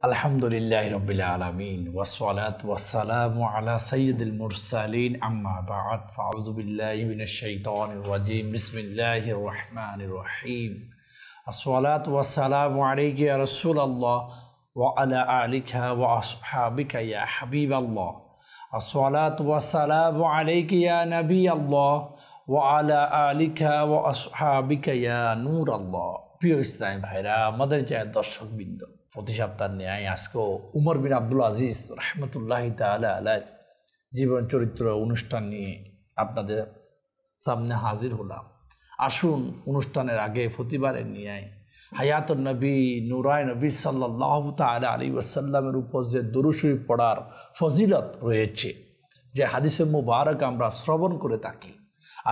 আলহামদুলিল্লাহি রাব্বিল আলামিন ওয়াসসালাতু ওয়াসসালামু আলা সাইয়্যিদিল মুরসালিন আম্মা বা'দ ফাআউযু বিল্লাহি মিনাশ শাইতানির রাজীম বিসমিল্লাহির রহমানির রহিম আসসালাতু ওয়াসসালামু আলাইকা ইয়া রাসূলাল্লাহ ওয়া আলা আলিকা ওয়া আসহাবিকা ইয়া হাবিবাল্লাহ আসসালাতু ওয়াসসালামু আলাইকা ইয়া নবিয়াল্লাহ ওয়া আলা আলিকা ওয়া আসহাবিকা ইয়া নূরাল্লাহ। প্রিয় ইসলামী ভাইরা, আমাদের যে দর্শকবৃন্দ, প্রতি সপ্তাহ ন্যায় আজকেও উমর বিন আব্দুল আজিজ রহমতুল্লাহি তাআলা আলাইহি জীবন চরিত্র অনুষ্ঠান নিয়ে আপনাদের সামনে হাজির হলাম। আসুন অনুষ্ঠানের আগে প্রতিবারের ন্যায় হায়াতুন নবী নূরায়ে নবী সাল্লাল্লাহু তাআলা আলাইহি ওয়াসাল্লামের উপর যে দুরূদ শরীফ পড়ার ফজিলত রয়েছে, যে হাদিসে মুবারক আমরা শ্রবণ করে থাকি,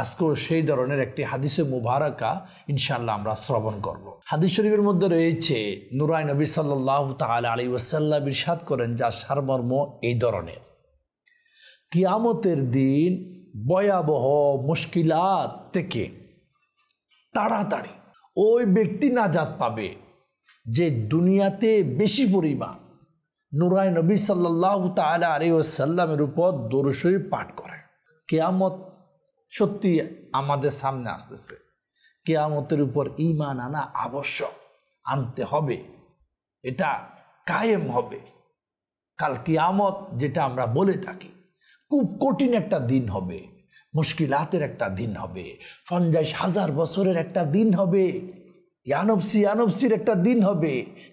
আজকেও সেই ধরনের একটি হাদিসে মুবারকা ইনশাআল্লাহ আমরা শ্রবণ করব। হাদিস শরীফের মধ্যে রয়েছে নূরায়ে নবী সাল্লাল্লাহু তাআলা আলাইহি ওয়াসাল্লাম ইরশাদ করেন, যার সারমর্ম এই ধরনের: কিয়ামতের দিন ভয়াবহ মুশকিলাত থেকে তাড়াতাড়ি ওই ব্যক্তি নাজাত পাবে যে দুনিয়াতে বেশি পরিমাণ নূরায়ে নবী সাল্লাল্লাহু তাআলা আলাইহি ওয়াসাল্লামের উপর দুরূদ শরীফ পাঠ করে। কিয়ামত সত্যি আমাদের সামনে আসতেছে। কিয়ামতের উপর ঈমান আনা আবশ্যক, আনতে হবে, এটা কায়েম হবে। কাল কিয়ামত যেটা আমরা বলে থাকি, খুব কঠিন একটা দিন হবে, মুশকিলাতের একটা দিন হবে, ৫০,০০০ বছরের একটা দিন হবে, ইয়ানবসির একটা দিন হবে।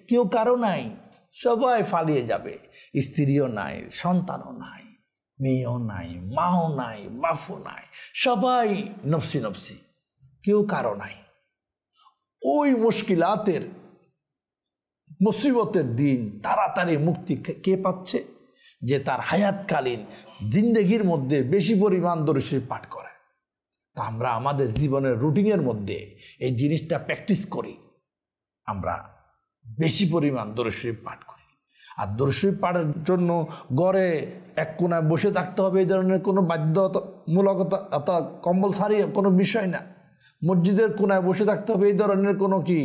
কেউ কারো নাই, সবাই পালিয়ে যাবে, স্ত্রীও নাই, সন্তানও নাই, মেয়েও নাই, মাও নাই, বাপও নাই, সবাই নফসি নফসি, কেউ কারো নাই। ওই মুশকিলাতের মুসিবতের দিন তাড়াতাড়ি মুক্তি কে পাচ্ছে? যে তার হায়াতকালীন জিন্দেগির মধ্যে বেশি পরিমাণ দরুদ শরীফ পাঠ করে। তা আমরা আমাদের জীবনের রুটিনের মধ্যে এই জিনিসটা প্র্যাকটিস করি, আমরা বেশি পরিমাণ দরুদ শরীফ পাঠ করি। আর দরুদ শরীফ পাঠের জন্য ঘরে এক কোনায় বসে থাকতে হবে, এই ধরনের কোনো বাধ্যতামূলকতা অর্থাৎ কম্পালসারি কোনো বিষয় না। মসজিদের কোনায় বসে থাকতে হবে, এই ধরনের কোনো কি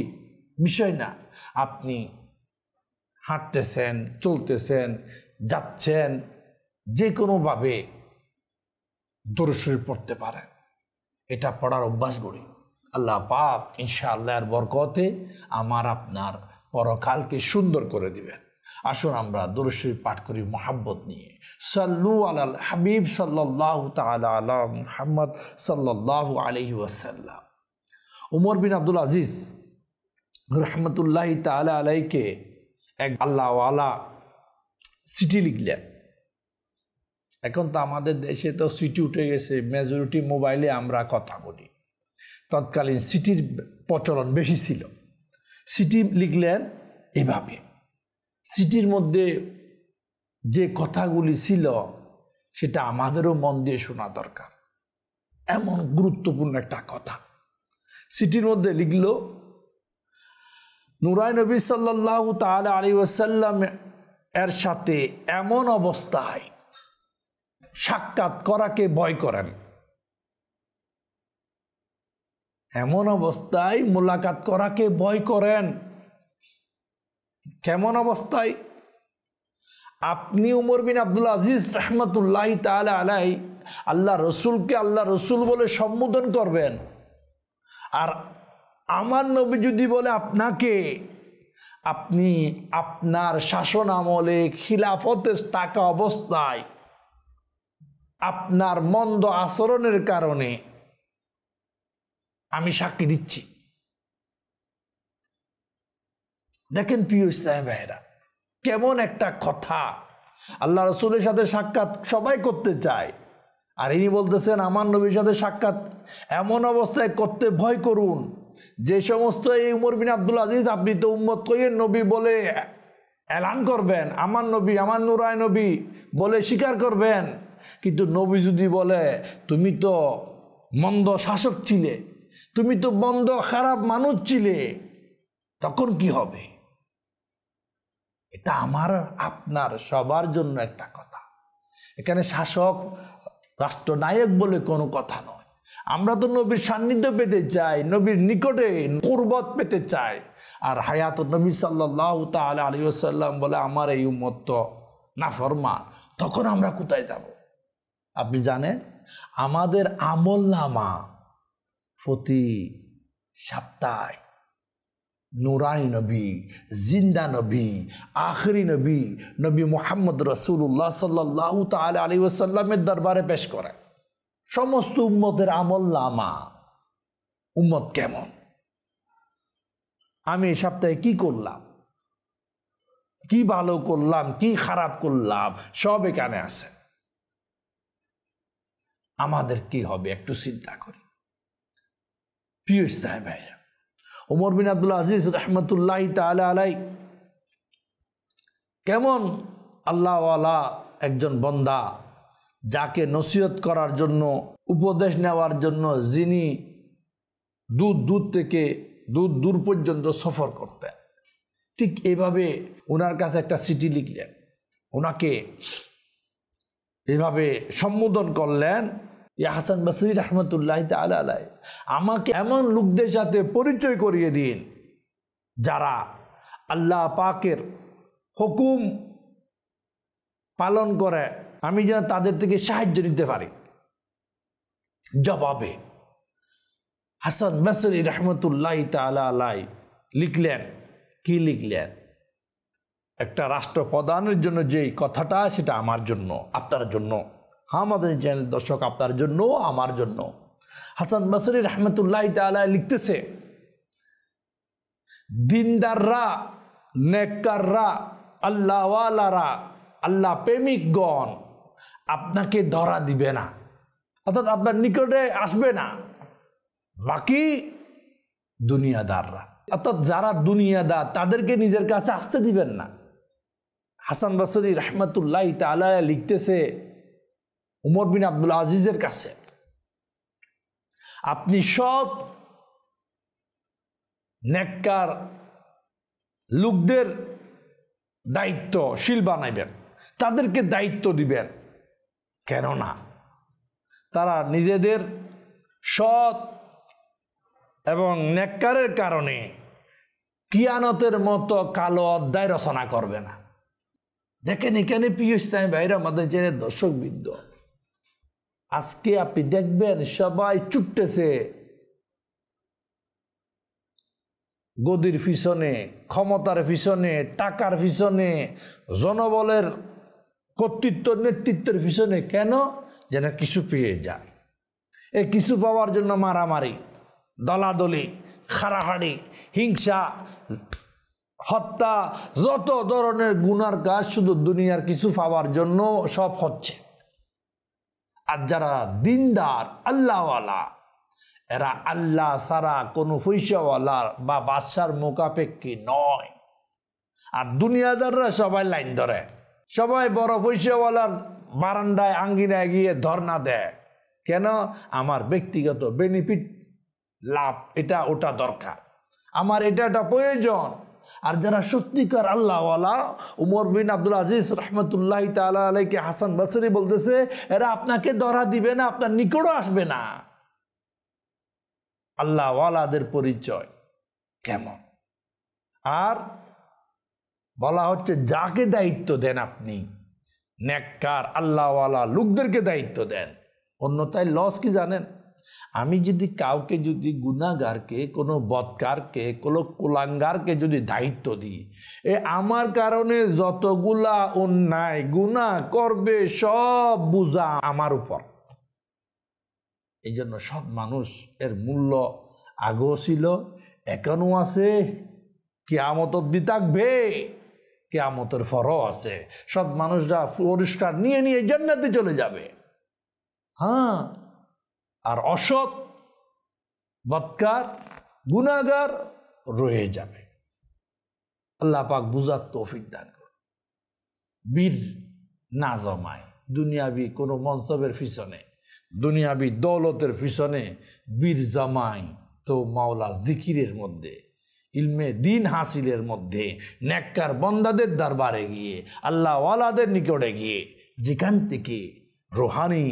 বিষয় না। আপনি হাঁটতেছেন, চলতেছেন, যাচ্ছেন, যে কোনোভাবে দরুদ শরীফ পড়তে পারেন। এটা পড়ার অভ্যাস গড়ি। আল্লাহ পাক ইনশাআল্লাহর বরকতে আমার আপনার পরকালকে সুন্দর করে দিবেন। আসুন আমরা দরুদ শরীফ পাঠ করি মুহাব্বত নিয়ে। সাল্লু আলাল হাবিব সাল্লাল্লাহু তাআলা আলা মুহাম্মদ সাল্লাল্লাহু আলাইহি ওয়াসাল্লাম। উমর বিন আব্দুল আজিজ রহমতুল্লাহি তাআলা আলাইহিকে এক আল্লাহওয়ালা চিঠি লিখলেন। এখন তো আমাদের দেশে তো চিঠি উঠে গেছে, মেজরিটি মোবাইলে আমরা কথা বলি। তৎকালীন চিঠির প্রচলন বেশি ছিল। চিঠি লিখলেন এভাবে। চিঠির মধ্যে যে কথাগুলি ছিল সেটা আমাদেরও মন দিয়ে শোনা দরকার, এমন গুরুত্বপূর্ণ একটা কথা। চিঠির মধ্যে লিখল, নূরায়ে নবী সাল্লাল্লাহু তাআলা আলাইহি ওয়াসাল্লাম এর সাথে এমন অবস্থায় সাক্ষাৎ করাকে ভয় করেন, এমন অবস্থায় মোলাকাত করাকে ভয় করেন। কেমন অবস্থায়? আপনি উমর বিন আব্দুল আজিজ রহমতুল্লাহি তাআলা আলাইহি আল্লাহ রসুলকে আল্লাহ রসুল বলে সম্বোধন করবেন, আর আমার নবী যদি বলে আপনাকে, আপনি আপনার শাসন আমলে খিলাফতে থাকা অবস্থায় আপনার মন্দ আচরণের কারণে আমি সাক্ষী দিচ্ছি। দেখেন প্রিয় ইসলামী ভাইরা, কেমন একটা কথা। আল্লাহ রসুলের সাথে সাক্ষাৎ সবাই করতে চায়, আর ইনি বলতেছেন আমার নবীর সাথে সাক্ষাৎ এমন অবস্থায় করতে ভয় করুন যে সমস্ত এই উমর বিন আব্দুল আজিজ, আপনি তো উম্মত কইয়ের নবী বলে এলান করবেন, আমার নবী, আমার নূরায়ে নবী বলে স্বীকার করবেন, কিন্তু নবী যদি বলে তুমি তো মন্দ শাসক ছিলে, তুমি তো মন্দ খারাপ মানুষ ছিলে, তখন কি হবে? এটা আমার আপনার সবার জন্য একটা কথা। এখানে শাসক রাষ্ট্রনায়ক বলে কোনো কথা নয়। আমরা তো নবীর সান্নিধ্য পেতে চাই, নবীর নিকটে কুরবত পেতে চাই। আর হায়াতুন নবী সাল্লাল্লাহু তাআলা আলাইহি ওয়াসাল্লাম বলে আমার এই উম্মত তো নাফরমান, তখন আমরা কোথায় যাব? আপনি জানেন আমাদের আমলনামা প্রতি সপ্তাহে নুরানি নবী, জিন্দা নবী, আখরি নবী, নবী মুহাম্মদ রাসূলুল্লাহ সাল্লাল্লাহু তাআলা আলাইহি ওয়াসাল্লামের দরবারে পেশ করে সমস্ত উম্মতের আমলনামা। উম্মত কেমন, আমি এই সপ্তাহে কি করলাম, কি ভালো করলাম, কি খারাপ করলাম, সব এখানে আছে। আমাদের কি হবে একটু চিন্তা করি। প্রিয় ইসলামী ভাইরা, ওমর বিন আব্দুল আজিজ রাহমাতুল্লাহি তাআলা আলাই কেমন আল্লাহওয়ালা একজন বান্দা, যাকে নসিহত করার জন্য, উপদেশ নেওয়ার জন্য যিনি দূর পর্যন্ত সফর করতেন। ঠিক এইভাবে ওনার কাছে একটা চিঠি লিখলেন, ওনাকে এভাবে সম্বোধন করলেন, ইয়া হাসান বসরি রাহমাতুল্লাহি তাআলা আলাই, আমাকে এমন লোকদের সাথে পরিচয় করিয়ে দিন যারা আল্লাহ পাকের হুকুম পালন করে, আমি যেন তাদের থেকে সাহায্য নিতে পারি। জবাবে হাসান বসরি রাহমাতুল্লাহি তাআলা আলাই লিখলেন, কি লিখলেন? একটা রাষ্ট্রপ্রধানের জন্য যেই কথাটা, সেটা আমার জন্য, আপনার জন্য, আমাদের চ্যানেল দর্শক আপনার জন্য, আমার জন্য। হাসান বসরি রাহমাতুল্লাহি তাআলা লিখতেছে, দিনদাররা, নেককাররা, আল্লাহওয়ালারা, আল্লাহ প্রেমিকগণ আপনাকে ধরা দিবে না, অর্থাৎ আপনার নিকটে আসবে না। বাকি দুনিয়াদাররা, অর্থাৎ যারা দুনিয়াদার, তাদেরকে নিজের কাছে আসতে দিবেন না। হাসান বসরি রাহমাতুল্লাহি তাআলা লিখতেছে ওমর বিন আব্দুল আজিজের কাছে, আপনি সব নেককার লোকদের দায়িত্বশীল বানাইবেন, তাদেরকে দায়িত্ব দিবেন, কেননা তারা নিজেদের সৎ এবং নেককারের কারণে কিয়ানতের মতো কালো অধ্যায় রচনা করবে না। দেখেন এখানে প্রিয় ইসলামী ভাইরা, আমাদের যে দর্শকবৃন্দ, আজকে আপনি দেখবেন সবাই ছুটতেছে গদির পিছনে, ক্ষমতার পিছনে, টাকার পিছনে, জনবলের কর্তৃত্ব নেতৃত্বের পিছনে। কেন? যেন কিছু পেয়ে যায়। এই কিছু পাওয়ার জন্য মারামারি, দলাদলি, হারাহারি, হিংসা, হত্যা, যত ধরনের গুনার কাজ শুধু দুনিয়ার কিছু পাওয়ার জন্য সব হচ্ছে। আর যারা দিনদার, আল্লাহওয়ালা, এরা আল্লাহ ছাড়া কোনো পয়সাওয়ালা বা বাদশার মোকাপেক্ষী নয়। আর দুনিয়াদাররা সবাই লাইন ধরে, সবাই বড় পয়সাওয়ালার বারান্দায় আঙ্গিনায় গিয়ে ধর্ণা দেয়। কেন? আমার ব্যক্তিগত বেনিফিট, লাভ, এটা ওটা দরকার, আমার এটা প্রয়োজন। আর যারা সত্যিকার আল্লাহওয়ালা, উমর বিন আব্দুল আজিজ রাহমাতুল্লাহি তাআলা আলাইহি হাসান বসরি বলতেছে, এরা আপনাকে ধরা দিবে না, আপনার নিকটও আসবে না। আল্লাহওয়ালাদের পরিচয় কেমন? আর বলা হচ্ছে যাকে দায়িত্ব দেন আপনি, নেককার আল্লাহওয়ালা লোকদেরকে দায়িত্ব দেন। অন্যথায় লস কি জানেন? আমি যদি কাউকে, যদি গুনাহগারকে, কোনো বদকারকে, কোনো কুলাঙ্গারকে যদি দায়িত্ব দিই, আমার কারণে যতগুলা অন্যায় গুনাহ করবে সব বোঝা আমার উপর। এই জন্য সৎ মানুষ এর মূল্য আগেও ছিল, এখনো আছে, কিয়ামত অবধি থাকবে, কিয়ামতের পরও আছে। সৎ মানুষরা পুরস্কার নিয়ে নিয়ে জান্নাতে চলে যাবে। হ্যাঁ, আর অসৎ, বদকার, গুনাহগার রয়ে যাবে। আল্লাহ পাক বুঝার তৌফিক দান করুন। বীর না জমায় দুনিয়াবি কোনো মনসবের পিছনে, দুনিয়াবি দৌলতের পিছনে বীর জমায় তো মাওলা জিকিরের মধ্যে, ইলমে দিন হাসিলের মধ্যে, নেককার বন্দাদের দরবারে গিয়ে, আল্লাহ ওয়ালাদের নিকটে গিয়ে, যেখান থেকে রুহানি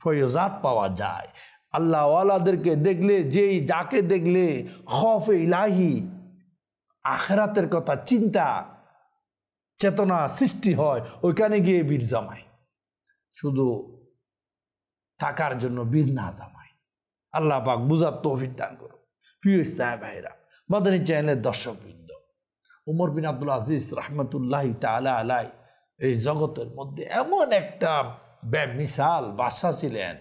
ফয়জাত পাওয়া যায়। আল্লাহ ওয়ালাদেরকে দেখলে, যাকে দেখলে খৌফে ইলাহি আখেরাতের কথা চিন্তা চেতনা সৃষ্টি হয়, ওইখানে গিয়ে বীর জমায়, শুধু টাকার জন্য বীর না জমায়। আল্লাহ পাক বুঝার তৌফিক দান করুন। প্রিয় ইসলাম ভাইরা, মাদানী চ্যানেলের দর্শকবৃন্দ, উমর বিন আব্দুল আজিজ রহমতুল্লাহ তাআলা আলাই এই জগতের মধ্যে এমন একটা বেমিসাল বাদশা ছিলেন,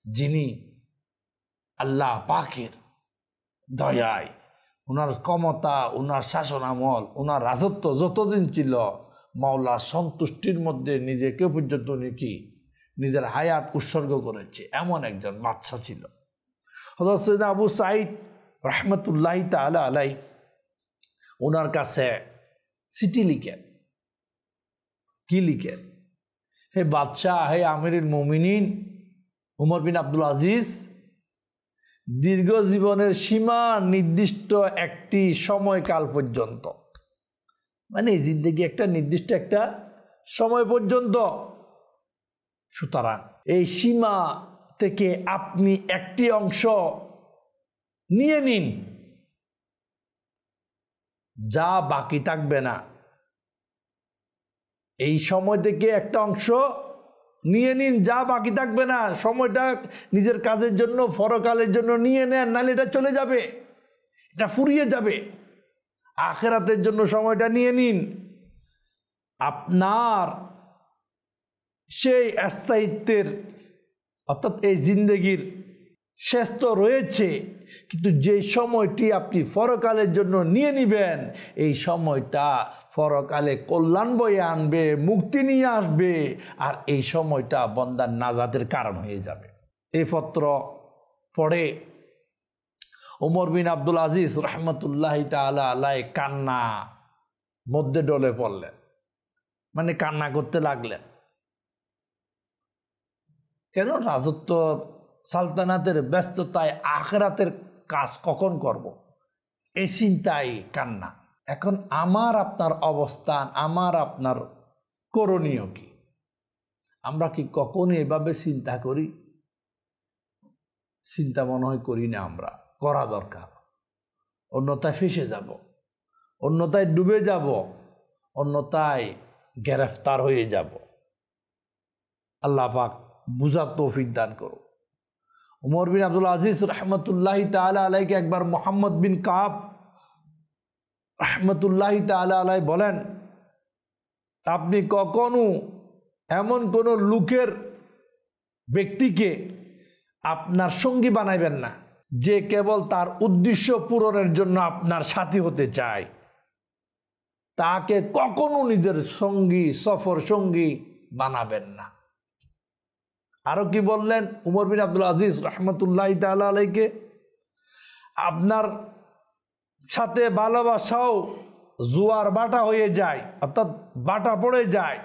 যিনি আল্লাহ পাকের দয়ায়, ওনার ক্ষমতা, ওনার শাসন আমল, ওনার রাজত্ব যতদিন ছিল, মাওলার সন্তুষ্টির মধ্যে নিজেকে পর্যন্ত নাকি নিজের হায়াত উৎসর্গ করেছে, এমন একজন বাদশা ছিল। হযরত সৈয়দনা আবু সাঈদ রহমতুল্লাহ তাআলা আলাই ওনার কাছে চিঠি লিখেন। কি লিখেন? হে বাদশাহ, হে আমিরুল মুমিনিন উমর বিন আব্দুল আজিজ, দীর্ঘ জীবনের সীমা নির্দিষ্ট একটি সময়কাল পর্যন্ত, মানে জিন্দেগি একটা নির্দিষ্ট একটা সময় পর্যন্ত। সুতরাং এই সীমা থেকে আপনি একটি অংশ নিয়ে নিন, যা বাকি থাকবে না। এই সময় থেকে একটা অংশ নিয়ে নিন, যা বাকি থাকবে না। সময়টা নিজের কাজের জন্য, পরকালের জন্য নিয়ে নেন, নাহলে এটা চলে যাবে, এটা ফুরিয়ে যাবে। আখিরাতের জন্য সময়টা নিয়ে নিন। আপনার সেই স্থায়িত্বের অর্থাৎ এই জিন্দেগির শেষ তো রয়েছে, কিন্তু যে সময়টি আপনি পরকালের জন্য নিয়ে নিবেন, এই সময়টা পরকালে কল্যাণ বয়ে আনবে, মুক্তি নিয়ে আসবে, আর এই সময়টা বান্দার নাজাতের কারণ হয়ে যাবে। এই পত্র পড়ে ওমর বিন আব্দুল আজিজ রহমতুল্লাহ তাআলা আলাই কান্না মধ্যে ডলে পড়লেন, মানে কান্না করতে লাগলেন। কেন? রাজত্ব সালতানাতের ব্যস্ততায় আখিরাতের কাজ কখন করব, এই চিন্তায় কান্না। এখন আমার আপনার অবস্থান, আমার আপনার করণীয় কি? আমরা কি কখনো এভাবে চিন্তা করি? চিন্তা মনে হয় করি না। আমরা করা দরকার, অন্যথায় ফেসে যাব, অন্যথায় ডুবে যাব, অন্যথায় গ্রেফতার হয়ে যাব। আল্লাহ পাক বুঝার তৌফিক দান করো। উমর বিন আব্দুল আজিজ রহমতুল্লাহ তাআলা আলাইকে একবার মুহাম্মদ বিন কাব রহমতুল্লাহ তাআলা আলাই বলেন, আপনি কখনো এমন কোনো লোকের ব্যক্তিকে আপনার সঙ্গী বানাইবেন না যে কেবল তার উদ্দেশ্য পূরণের জন্য আপনার সাথী হতে চায়। তাকে কখনো নিজের সঙ্গী, সফর সঙ্গী বানাবেন না। আরো কি বললেন উমর বিন আব্দুল আজিজ রহমতুল্লাহ তাআলা আলাইকে? আপনার সাথে ভালোবাসাও জোয়ার বাটা হয়ে যায়, অর্থাৎ বাটা পড়ে যায়,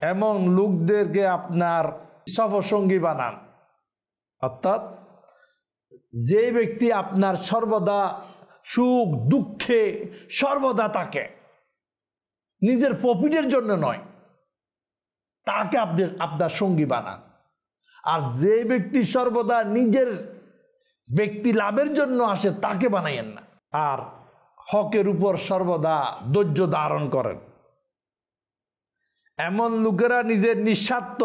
এমন লোকদেরকে আপনার সফর সঙ্গী বানান। অর্থাৎ যে ব্যক্তি আপনার সর্বদা সুখ দুঃখে সর্বদা তাকে, নিজের প্রফিটের জন্য নয়, তাকে আপনি আপনার সঙ্গী বানান। আর যে ব্যক্তি সর্বদা নিজের ব্যক্তি লাভের জন্য আসে, তাকে বানাইয়েন না। আর হকের উপর সর্বদা ধৈর্য ধারণ করেন। এমন লোকেরা নিজের নিঃস্বার্থ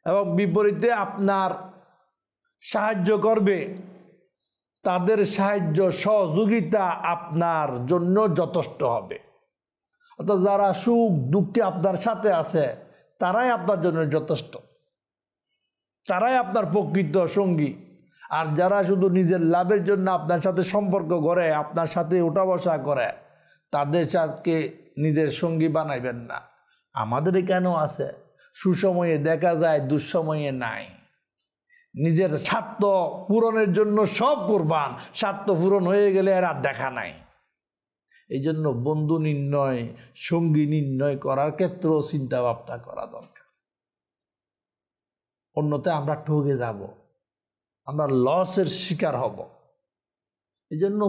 এবং বিপরীতে আপনার সাহায্য করবে, তাদের সাহায্য সহযোগিতা আপনার জন্য যথেষ্ট হবে। অর্থাৎ যারা সুখ দুঃখে আপনার সাথে আছে, তারাই আপনার জন্য যথেষ্ট, তারাই আপনার প্রকৃত সঙ্গী। আর যারা শুধু নিজের লাভের জন্য আপনার সাথে সম্পর্ক করে, আপনার সাথে ওঠা বসা করে, তাদের সাথে নিজের সঙ্গী বানাইবেন না। আমাদের এখানেও আছে, সুসময়ে দেখা যায়, দুঃসময়ে নাই। নিজের স্বার্থ পূরণের জন্য সব কোরবান, স্বার্থ পূরণ হয়ে গেলে এর আর দেখা নাই। এই জন্য বন্ধু নির্ণয়, সঙ্গী নির্ণয় করার ক্ষেত্রেও চিন্তা ভাবনা করা দরকার। অন্যথায় আমরা ঠকে যাব, আমরা লসের শিকার হব। এই জন্য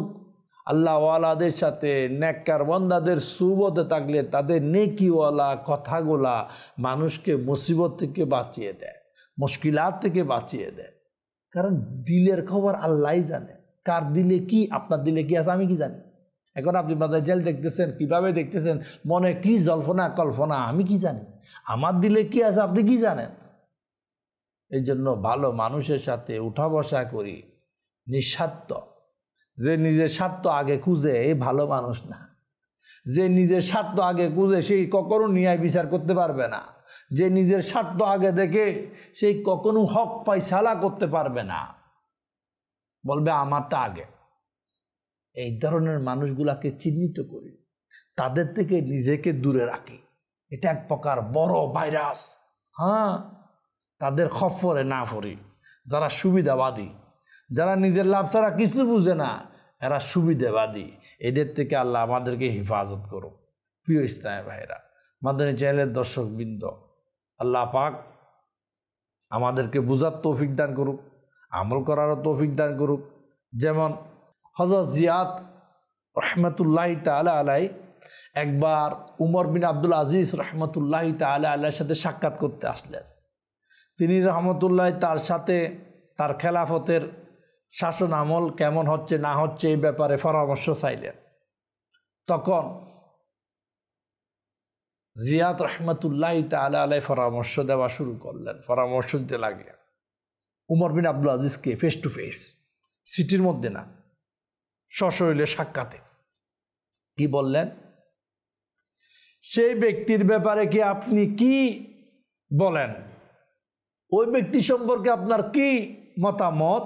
আল্লাহওয়ালাদের সাথে, নেককার বান্দাদের সুবতে থাকলে তাদের নেকিওয়ালা কথাগুলা মানুষকে মুসিবত থেকে বাঁচিয়ে দেয়, মুশকিলাত থেকে বাঁচিয়ে দেয়। কারণ দিলের খবর আল্লাহই জানে, কার দিলে কি, আপনার দিলে কি আছে আমি কি জানি? এখন আপনি জেল দেখতেছেন, কিভাবে দেখতেছেন, মনে কি জল্পনা কল্পনা, আমি কি জানি, আমার দিলে কি আছে আপনি কি জানেন। এই জন্য ভালো মানুষের সাথে উঠা বসা করি, নিঃস্বার্থ। যে নিজের স্বার্থ আগে খুঁজে এই ভালো মানুষ না। যে নিজের স্বার্থ আগে খুঁজে সেই কখনো ন্যায় বিচার করতে পারবে না। যে নিজের স্বার্থ আগে দেখে সেই কখনো হক ফয়সালা করতে পারবে না, বলবে আমারটা আগে। এই ধরনের মানুষগুলাকে চিহ্নিত করি, তাদের থেকে নিজেকে দূরে রাখি। এটা এক প্রকার বড় ভাইরাস। হ্যাঁ, তাদের খপ্পরে না পড়ি। যারা সুবিধাবাদী, যারা নিজের লাভ ছাড়া কিছু বুঝে না, এরা সুবিধাবাদী, এদের থেকে আল্লাহ আমাদেরকে হেফাজত করুক। প্রিয় ইসলামের ভাইরা, মাদানী চ্যানেলের দর্শকবৃন্দ, আল্লাহ পাক আমাদেরকে বুঝার তৌফিক দান করুক, আমল করারও তৌফিক দান করুক। যেমন হযরত জিয়াদ রহমতুল্লাহ তাআলা আলাই একবার উমর বিন আব্দুল আজিজ রহমতুল্লাহ তাআলা আলাইর সাথে সাক্ষাৎ করতে আসলেন। তিনি রহমতুল্লাহ তার সাথে তার খেলাফতের শাসন আমল কেমন হচ্ছে না হচ্ছে এই ব্যাপারে পরামর্শ চাইলেন। তখন জিয়াদ রহমতুল্লাহ তাআলা আলাই পরামর্শ দেওয়া শুরু করলেন। পরামর্শ দিতে লাগলেন উমর বিন আব্দুল আজিজকে ফেস টু ফেস, সিটির মধ্যে না, সশরীরে সাক্ষাতে। কি বললেন? সেই ব্যক্তির ব্যাপারে কি আপনি কি বলেন? ওই ব্যক্তি সম্পর্কে আপনার কি মতামত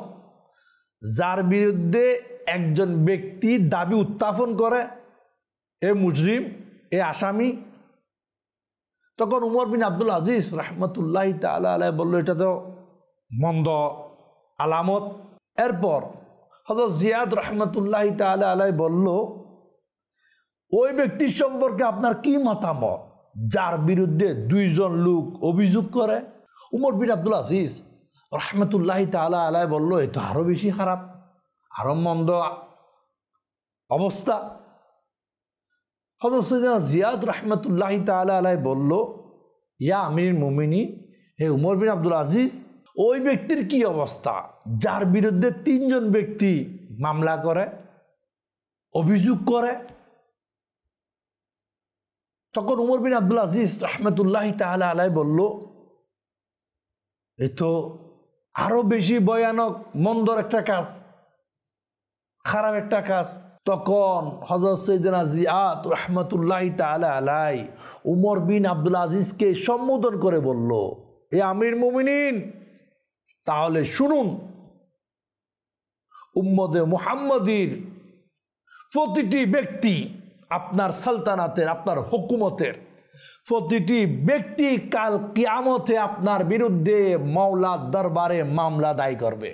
যার বিরুদ্ধে একজন ব্যক্তি দাবি উত্থাপন করে এ মুজরিম, এ আসামি? তখন উমর বিন আব্দুল আজিজ রহমতুল্লাহ তাআলা আলাইহি বলল, এটা তো মন্দ আলামত। এরপর হযরত জিয়াদ রহমতুল্লাহ তাআলা আলাইহি বলল, ওই ব্যক্তির সম্পর্কে আপনার কি মতামত যার বিরুদ্ধে দুইজন লোক অভিযোগ করে? উমর বিন আব্দুল আজিজ রহমতুল্লাহ তাআলা আলাইহি বলল, এ তো আরো বেশি খারাপ, আরো মন্দ অবস্থা। হযরত জিয়াদ রহমতুল্লাহ তাআলা আলাইহি বলল, ইয়া আমিরুল মুমিনিন, হে উমর বিন আব্দুল আজিজ, ওই ব্যক্তির কি অবস্থা যার বিরুদ্ধে তিনজন ব্যক্তি মামলা করে, অভিযোগ করে? তখন উমর বিন আব্দুল আজিজ রহমতুল্লাহ তাআলা আলাইহি বলল, এ তো আরো বেশি ভয়ানক মন্দর একটা কাজ, খারাপ একটা কাজ। তখন হযরত সাইয়েদনা জিয়াদ রহমতুল্লাহ তাআলা আলাইহি উমর বিন আব্দুল আজিজকে সম্বোধন করে বলল, এ আমির মুমিনিন, তাহলে শুনুন, উম্মতে মুহাম্মাদীর প্রতিটি ব্যক্তি, আপনার সালতানাতের, আপনার হুকুমতের প্রতিটি ব্যক্তি কাল কিয়ামতে আপনার বিরুদ্ধে মাওলার দরবারে মামলা দায় করবে।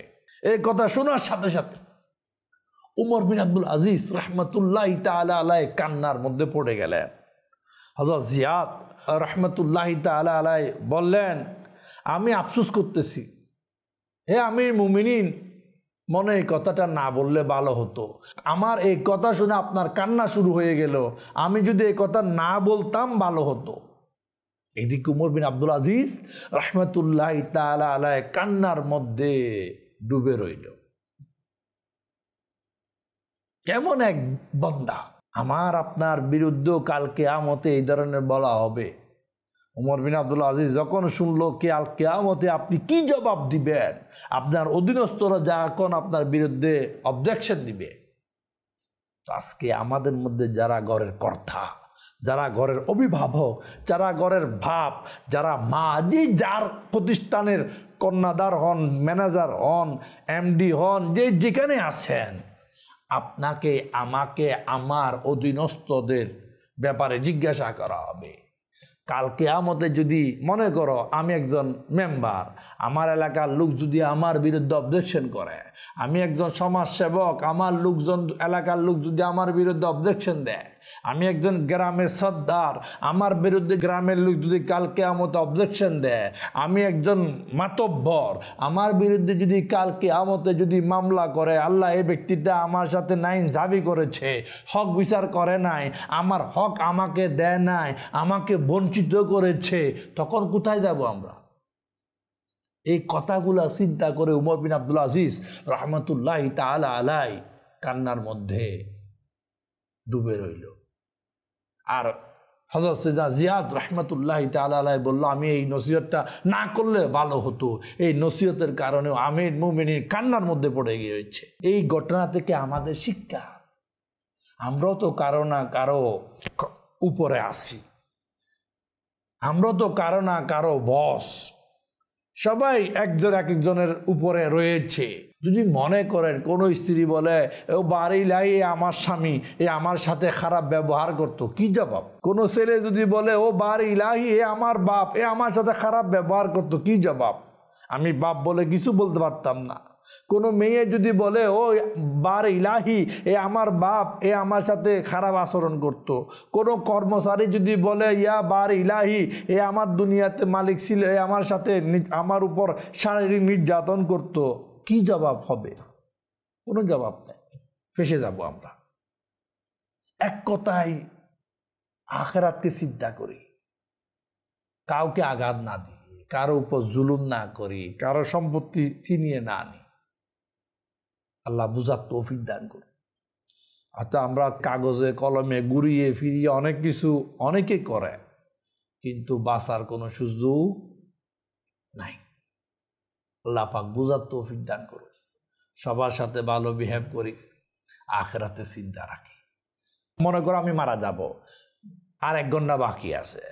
এই কথা শোনার সাথে সাথে উমর বিন আব্দুল আজিজ রহমতুল্লাহ তাআলা আলাইহি কান্নার মধ্যে পড়ে গেলেন। হযরত জিয়াদ রহমতুল্লাহ তাআলা আলাইহি বললেন, আমি আফসোস করতেছি, হে আমির মুমিনিন, মনে এই কথাটা না বললে ভালো হতো। আমার এই কথা শুনে আপনার কান্না শুরু হয়ে গেল, আমি যদি এই কথা না বলতাম ভালো হতো। এদিকে উমর বিন আব্দুল আজিজ রহমতুল্লাহ তাআলা আলাইহি কান্নার মধ্যে ডুবে রইল। কেমন এক বান্দা! আমার আপনার বিরুদ্ধে কাল কিয়ামতে এই ধরনের বলা হবে। উমর বিন আব্দুল আজিজ যখন শুনলো কাল কিয়ামতে আপনি কি জবাব দিবেন, আপনার অধীনস্থরা যখন আপনার বিরুদ্ধে অবজেকশন দিবে, আজকে আমাদের মধ্যে যারা ঘরের কর্তা, যারা ঘরের অভিভাবক, যারা ঘরের বাপ, যারা মা, যে যার প্রতিষ্ঠানের কর্ণধার হন, ম্যানেজার হন, এমডি হন, যে যেখানে আছেন, আপনাকে আমাকে আমার অধীনস্থদের ব্যাপারে জিজ্ঞাসা করা হবে। কাল কিয়ামতে যদি মনে করো আমি একজন মেম্বার, আমার এলাকার লোক যদি আমার বিরুদ্ধে অবজেকশন করে, আমি একজন সমাজসেবক, আমার লোকজন এলাকার লোক যদি আমার বিরুদ্ধে অবজেকশন দেয়, আমি একজন গ্রামের সর্দার, আমার বিরুদ্ধে গ্রামের লোক যদি কাল কিয়ামতে অবজেকশন দেয়, আমি একজন মাতব্বর, আমার বিরুদ্ধে যদি কাল কিয়ামতে যদি মামলা করে, আল্লাহ এই ব্যক্তিটা আমার সাথে নাইনসাফি করেছে, হক বিচার করে নাই, আমার হক আমাকে দেয় নাই, আমাকে বঞ্চিত করেছে, তখন কোথায় যাব আমরা? এই কথাগুলা চিন্তা করে উমর বিন আব্দুল আজিজ রহমতুল্লাহ তাআলা আলাইহি কান্নার মধ্যে ডুবে রইল। আর হযরত সৈয়দনা জিয়াদ রাহমাতুল্লাহি তাআলা আলাইহি বলল, আমি এই নসিহতটা না করলে ভালো হতো। এই নসিহতের কারণে আমির মুমিনিন কান্নার মধ্যে পড়ে গিয়েছে। এই ঘটনা থেকে আমাদের শিক্ষা, আমরাও তো কারো না কারো উপরে আছি, আমরা তো কারো না কারো বস, সবাই একজন এক একজনের উপরে রয়েছে। যদি মনে করেন কোনো স্ত্রী বলে ও বাড়ি লাই আমার স্বামী এ আমার সাথে খারাপ ব্যবহার করতো, কি জবাব? কোনো ছেলে যদি বলে ও বাড়ি লাই এ আমার বাপ এ আমার সাথে খারাপ ব্যবহার করতো, কি জবাব? আমি বাপ বলে কিছু বলতে পারতাম না। কোনো মেয়ে যদি বলে ও বার ইলাহি এ আমার বাপ এ আমার সাথে খারাপ আচরণ করত, কোনো কর্মচারী যদি বলে ইয়া বার ইলাহি এ আমার দুনিয়াতে মালিক ছিল এ আমার সাথে আমার উপর শারীরিক নির্যাতন করত, কি জবাব হবে? কোনো জবাব নেই, ফেসে যাব আমরা। এক কথায় আখিরাতকে চিন্তা করি, কাউকে আঘাত না দিই, কারো উপর জুলুম না করি, কারো সম্পত্তি ছিনিয়ে না আনি। আল্লাহ বুঝার তৌফিক দান করুন। আচ্ছা, আমরা কাগজে কলমে ঘুরিয়ে ফিরিয়ে অনেক কিছু অনেকে করে, কিন্তু বাঁচার কোনো সুযোগ নাই। আল্লাহ পাক বুঝার তৌফিক দান করুন। সবার সাথে ভালো বিহেভ করি, আখিরাতে চিন্তা রাখি। মনে করো আমি মারা যাব, আর 1 ঘন্টা বাকি আছে,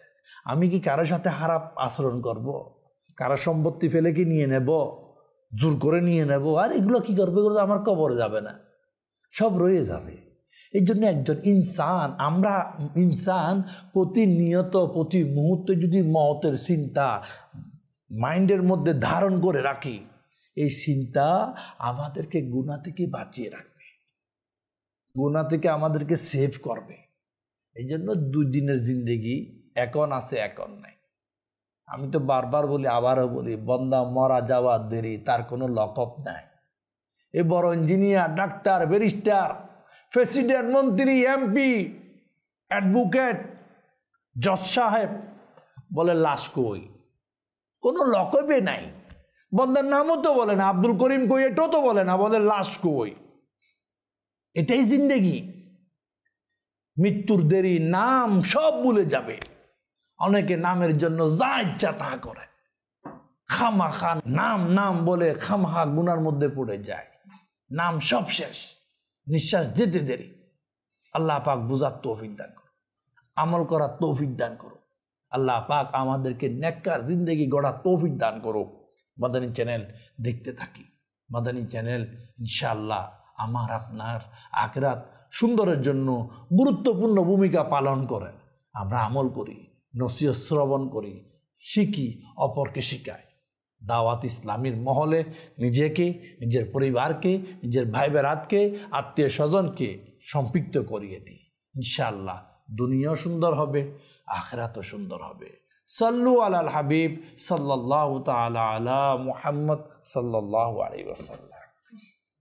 আমি কি কারোর সাথে খারাপ আচরণ করব? কারো সম্পত্তি ফেলে কি নিয়ে নেব? জোর করে নিয়ে নেব? আর এগুলো কি করবে? এগুলো আমার কবরে যাবে না, সব রয়ে যাবে। এই জন্য একজন ইনসান, আমরা ইনসান প্রতিনিয়ত প্রতি মুহূর্তে যদি মওতের চিন্তা মাইন্ডের মধ্যে ধারণ করে রাখি, এই চিন্তা আমাদেরকে গুনাহ থেকে বাঁচিয়ে রাখবে, গুনাহ থেকে আমাদেরকে সেভ করবে। এই জন্য 2 দিনের জিন্দেগি, এখন আছে এখন নাই। আমি তো বারবার বলি, আবারও বলি, বন্দা মরা যাওয়ার দেরি, তার কোনো লকব নাই। এ বড় ইঞ্জিনিয়ার, ডাক্তার, ব্যারিস্টার, প্রেসিডেন্ট, মন্ত্রী, এমপি, অ্যাডভোকেট, জজ সাহেব বলে লাশ কই, কোনো লকবে নাই। বন্দার নামও তো বলে না, আব্দুল করিম কই এটাও তো বলে না, বলে লাশ কই। এটাই জিন্দেগি। মৃত্যুর দেরি, নাম সব ভুলে যাবে। অনেকে নামের জন্য যা ইচ্ছা তা করে, খামাখা নাম নাম বলে খামাখা গুনার মধ্যে পড়ে যায়, নাম সব শেষ, নিঃশ্বাস যেতে দেরি। আল্লাহ পাক বুঝার তৌফিক দান করো, আমল করার তৌফিক দান করো। আল্লাহ পাক আমাদেরকে নেককার জিন্দেগি গড়ার তৌফিক দান করো। মাদানী চ্যানেল দেখতে থাকি। মাদানী চ্যানেল ইনশাআল্লাহ আমার আপনার আখিরাত সুন্দরের জন্য গুরুত্বপূর্ণ ভূমিকা পালন করে। আমরা আমল করি, নসিহত শ্রবণ করি, শিখি, অপরকে শিখাই। দাওয়াত ইসলামীর মহলে নিজেকে, নিজের পরিবারকে, নিজের ভাই বেরাতকে, আত্মীয় স্বজনকে সম্পৃক্ত করিয়ে দিই। ইনশাআল্লাহ দুনিয়াও সুন্দর হবে, আখিরাতও সুন্দর হবে। সাল্লু আলাল হাবিব সাল্লাল্লাহু তাআলা আলা মুহাম্মদ সাল্লাল্লাহু আলাইহি ওয়াসাল্লাম।